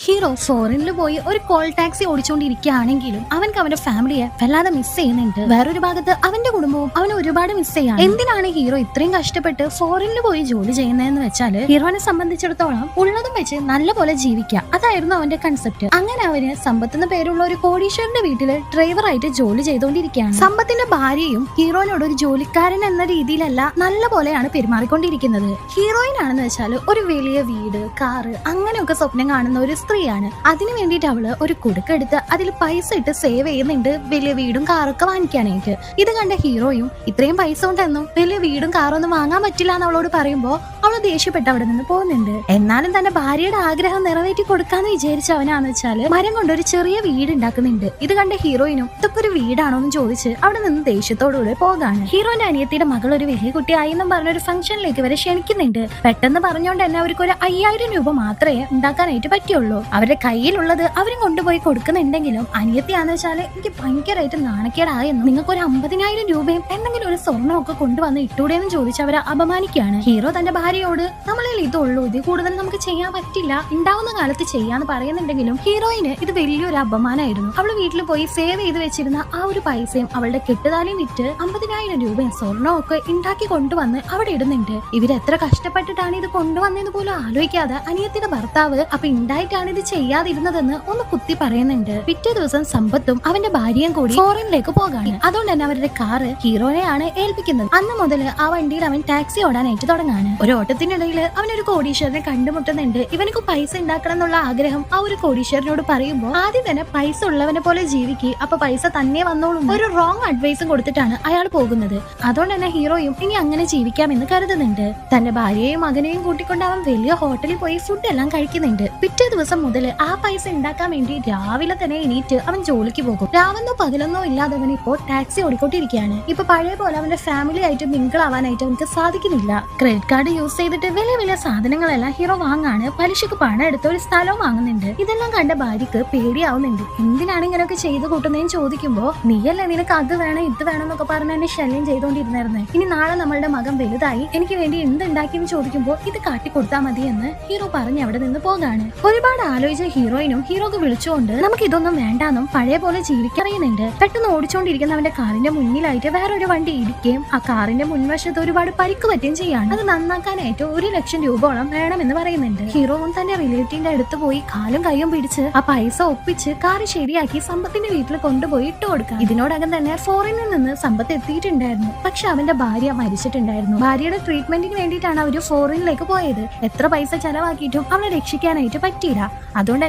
Hero ഫോറിനിൽ പോയി ഒരു call taxi ഓടിച്ചുകൊണ്ടിരിക്കുകയാണെങ്കിലും അവൻക്ക് അവന്റെ ഫാമിലിയെ വല്ലാതെ മിസ് ചെയ്യുന്നുണ്ട്. വേറൊരു ഭാഗത്ത് അവന്റെ കുടുംബവും അവനെ ഒരുപാട് മിസ് ചെയ്യാണ്. എന്തിനാണ് ഹീറോ ഇത്രയും കഷ്ടപ്പെട്ട് ഫോറിനിൽ പോയി ജോലി ചെയ്യുന്നതെന്ന് വെച്ചാൽ ഹീറോനെ സംബന്ധിച്ചിടത്തോളം ഉള്ളതും വെച്ച് നല്ലപോലെ ജീവിക്കുക, അതായിരുന്നു അവന്റെ കൺസെപ്റ്റ്. അങ്ങനെ അവന് സമ്പത്ത് എന്ന പേരുള്ള ഒരു കോടീശ്വരന്റെ വീട്ടില് ഡ്രൈവറായിട്ട് ജോലി ചെയ്തുകൊണ്ടിരിക്കുകയാണ്. സമ്പത്തിന്റെ ഭാര്യയും ഹീറോയിനോട് ഒരു ജോലിക്കാരൻ എന്ന രീതിയിലല്ല നല്ല പോലെയാണ് പെരുമാറിക്കൊണ്ടിരിക്കുന്നത്. ഹീറോയിൻ ആണെന്ന് വെച്ചാൽ ഒരു വലിയ വീട്, കാറ് അങ്ങനെയൊക്കെ സ്വപ്നം കാണുന്ന ഒരു സ്ത്രീയാണ്. അതിനു വേണ്ടിയിട്ട് അവള് ഒരു കുടുക്കെടുത്ത് അതിൽ പൈസ ഇട്ട് സേവ് ചെയ്യുന്നുണ്ട്, വലിയ വീടും കാറൊക്കെ വാങ്ങിക്കാനായിട്ട്. ഇത് കണ്ട ഹീറോയും ഇത്രയും പൈസ കൊണ്ടൊന്നും വലിയ വീടും കാറൊന്നും വാങ്ങാൻ പറ്റില്ല എന്ന് അവളോട് പറയുമ്പോ അവള് ദേഷ്യപ്പെട്ട് അവിടെ നിന്ന് പോകുന്നുണ്ട്. എന്നാലും തന്റെ ഭാര്യയുടെ ആഗ്രഹം നിറവേറ്റി കൊടുക്കാന്ന് വിചാരിച്ചവനാന്ന് വെച്ചാല് മരം കൊണ്ടൊരു ചെറിയ വീട് ഉണ്ടാക്കുന്നുണ്ട്. ഇത് കണ്ട ഹീറോയിനും ഇതൊക്കെ ഒരു വീടാണോ എന്ന് ചോദിച്ച് അവിടെ നിന്ന് ദേഷ്യത്തോടുകൂടെ പോകാണ്. ഹീറോന്റെ അനിയത്തിയുടെ മകൾ ഒരു വലിയ കുട്ടിയായി എന്നും പറഞ്ഞൊരു ഫംഗ്ഷനിലേക്ക് വരെ ക്ഷണിക്കുന്നുണ്ട്. പെട്ടെന്ന് പറഞ്ഞുകൊണ്ട് തന്നെ അവർക്ക് ഒരു 5000 രൂപ മാത്രമേ ഉണ്ടാക്കാനായിട്ട് പറ്റുള്ളൂ. അവരുടെ കയ്യിലുള്ളത് അവരും കൊണ്ടുപോയി കൊടുക്കുന്നുണ്ടെങ്കിലും അനിയത്തിയാന്ന് വെച്ചാല് എനിക്ക് ഭയങ്കരമായിട്ട് നാണക്കേടായെന്നും നിങ്ങൾക്ക് ഒരു 50,000 രൂപയും എന്തെങ്കിലും ഒരു സ്വർണ്ണമൊക്കെ കൊണ്ടുവന്ന് ഇട്ടൂടെയെന്ന് ചോദിച്ച് അവരെ അപമാനിക്കുകയാണ്. ഹീറോ തന്റെ ഭാര്യയോട് നമ്മളിൽ ഇതുള്ളൂ, ഇത് കൂടുതൽ നമുക്ക് ചെയ്യാൻ പറ്റില്ല, ഉണ്ടാവുന്ന കാലത്ത് ചെയ്യാന്ന് പറയുന്നുണ്ടെങ്കിലും ഹീറോയിന് ഇത് വലിയൊരു അപമാനമായിരുന്നു. അവള് വീട്ടിൽ പോയി സേവ് ചെയ്ത് വെച്ചിരുന്ന ആ ഒരു പൈസയും അവളുടെ കെട്ടുതാലിയും വിറ്റ് 50,000 രൂപയും സ്വർണ്ണവും ഒക്കെ ഉണ്ടാക്കി കൊണ്ടുവന്ന് അവിടെ ഇടുന്നുണ്ട്. ഇവരെത്ര കഷ്ടപ്പെട്ടിട്ടാണ് ഇത് കൊണ്ടുവന്നെന്ന് പോലും ആലോചിക്കാതെ അനിയത്തിയുടെ ഭർത്താവ് അപ്പൊ ഉണ്ടായിട്ടാണ് ഇത് ചെയ്യാതിരുന്നതെന്ന് ഒന്ന് കുത്തി പറയുന്നുണ്ട്. പിറ്റേ ദിവസം സമ്പത്തും അവന്റെ ഭാര്യയും കൂടി ഫോറിനിലേക്ക് പോകാണ്. അതുകൊണ്ട് തന്നെ അവരുടെ കാറ് ഹീറോനെയാണ് ഏൽപ്പിക്കുന്നത്. അന്ന് മുതൽ ആ വണ്ടിയിൽ അവൻ ടാക്സി ഓടാനായിട്ട് തുടങ്ങാണ്. ഒരു ഓട്ടത്തിനിടയിൽ അവനൊരു കോടീശ്വരനെ കണ്ടുമുട്ടുന്നുണ്ട്. ഇവനക്ക് പൈസ ഉണ്ടാക്കണം എന്നുള്ള ആഗ്രഹം ആ ഒരു കോടീശ്വരനോട് പറയുമ്പോൾ ആദ്യം തന്നെ പൈസ ഉള്ളവനെ പോലെ ജീവിക്കുക, അപ്പൊ പൈസ തന്നെ വന്നോളും ഒരു റോങ് അഡ്വൈസും കൊടുത്തിട്ടാണ് അയാൾ പോകുന്നത്. അതുകൊണ്ട് തന്നെ ഹീറോയും ഇനി അങ്ങനെ ജീവിക്കാമെന്ന് കരുതുന്നുണ്ട്. തന്റെ ഭാര്യയെയും മകനെയും കൂട്ടിക്കൊണ്ട് അവൻ വലിയ ഹോട്ടലിൽ പോയി ഫുഡ് എല്ലാം കഴിക്കുന്നുണ്ട്. പിറ്റേ ദിവസം മുതൽ ആ പൈസ ഉണ്ടാക്കാൻ വേണ്ടി രാവിലെ തന്നെ എണീറ്റ് അവൻ ജോലിക്ക് പോകും. രാവെന്നോ പകലെന്നോ ഇല്ലാതെ അവൻ ഇപ്പോൾ ടാക്സി ഓടിക്കൊണ്ടിരിക്കുകയാണ്. ഇപ്പൊ പഴയ പോലെ അവന്റെ ഫാമിലി ആയിട്ട് മിങ്കിൾ ആവാനായിട്ട് അവർക്ക് സാധിക്കുന്നില്ല. ക്രെഡിറ്റ് കാർഡ് യൂസ് ചെയ്തിട്ട് വലിയ വലിയ സാധനങ്ങളെല്ലാം ഹീറോ വാങ്ങാണ്. പലിശക്ക് പണം എടുത്ത് ഒരു സ്ഥലവും വാങ്ങുന്നുണ്ട്. ഇതെല്ലാം കണ്ട ഭാര്യക്ക് പേടിയാവുന്നുണ്ട്. എന്തിനാണ് ഇങ്ങനെയൊക്കെ ചെയ്ത് കൂട്ടുന്നതെന്ന് ചോദിക്കുമ്പോ നീയല്ലേ നിനക്ക് അത് വേണം ഇത് വേണം എന്നൊക്കെ പറഞ്ഞ് എന്നെ ശല്യം ചെയ്തോണ്ടിരുന്നായിരുന്നു. ഇനി നാളെ നമ്മളുടെ മകൻ വലുതായി എനിക്ക് വേണ്ടി എന്തുണ്ടാക്കിയെന്ന് ചോദിക്കുമ്പോ ഇത് കാട്ടിക്കൊടുത്താൽ മതി എന്ന് ഹീറോ പറഞ്ഞ് അവിടെ നിന്ന് പോകാണ്. ഒരുപാട് ആലോചിച്ച ഹീറോയിനും ഹീറോക്ക് വിളിച്ചുകൊണ്ട് നമുക്ക് ഇതൊന്നും വേണ്ടാന്നും പഴയ പോലെ ജീവിക്കറിയുന്നുണ്ട്. പെട്ടെന്ന് ഓടിച്ചുകൊണ്ടിരിക്കുന്ന അവന്റെ കാറിന്റെ മുന്നിലായിട്ട് വേറൊരു വണ്ടി ഇടിക്കുകയും ആ കാറിന്റെ മുൻവശത്ത് ഒരുപാട് പരിക്ക് പറ്റുകയും ചെയ്യാണ്. അത് നന്നാക്കാനായിട്ട് 1,00,000 രൂപയോളം വേണമെന്ന് പറയുന്നുണ്ട്. ഹീറോവും തന്റെ റിലേറ്റീവിന്റെ അടുത്ത് പോയി കാലും കൈയും പിടിച്ച് ആ പൈസ ഒപ്പിച്ച് കാറ് ശരിയാക്കി സമ്പത്തിന്റെ വീട്ടിൽ കൊണ്ടുപോയി ഇട്ട് കൊടുക്കാം. ഇതിനോടകം തന്നെ ഫോറിനിൽ നിന്ന് സമ്പത്ത് എത്തിയിട്ടുണ്ടായിരുന്നു. പക്ഷെ അവന്റെ ഭാര്യ മരിച്ചിട്ടുണ്ടായിരുന്നു. ഭാര്യയുടെ ട്രീറ്റ്മെന്റിന് വേണ്ടിയിട്ടാണ് അവര് ഫോറിനിലേക്ക് പോയത്. എത്ര പൈസ ചെലവാക്കിയിട്ടും അവളെ രക്ഷിക്കാനായിട്ട് പറ്റിയില്ല. അതുകൊണ്ട്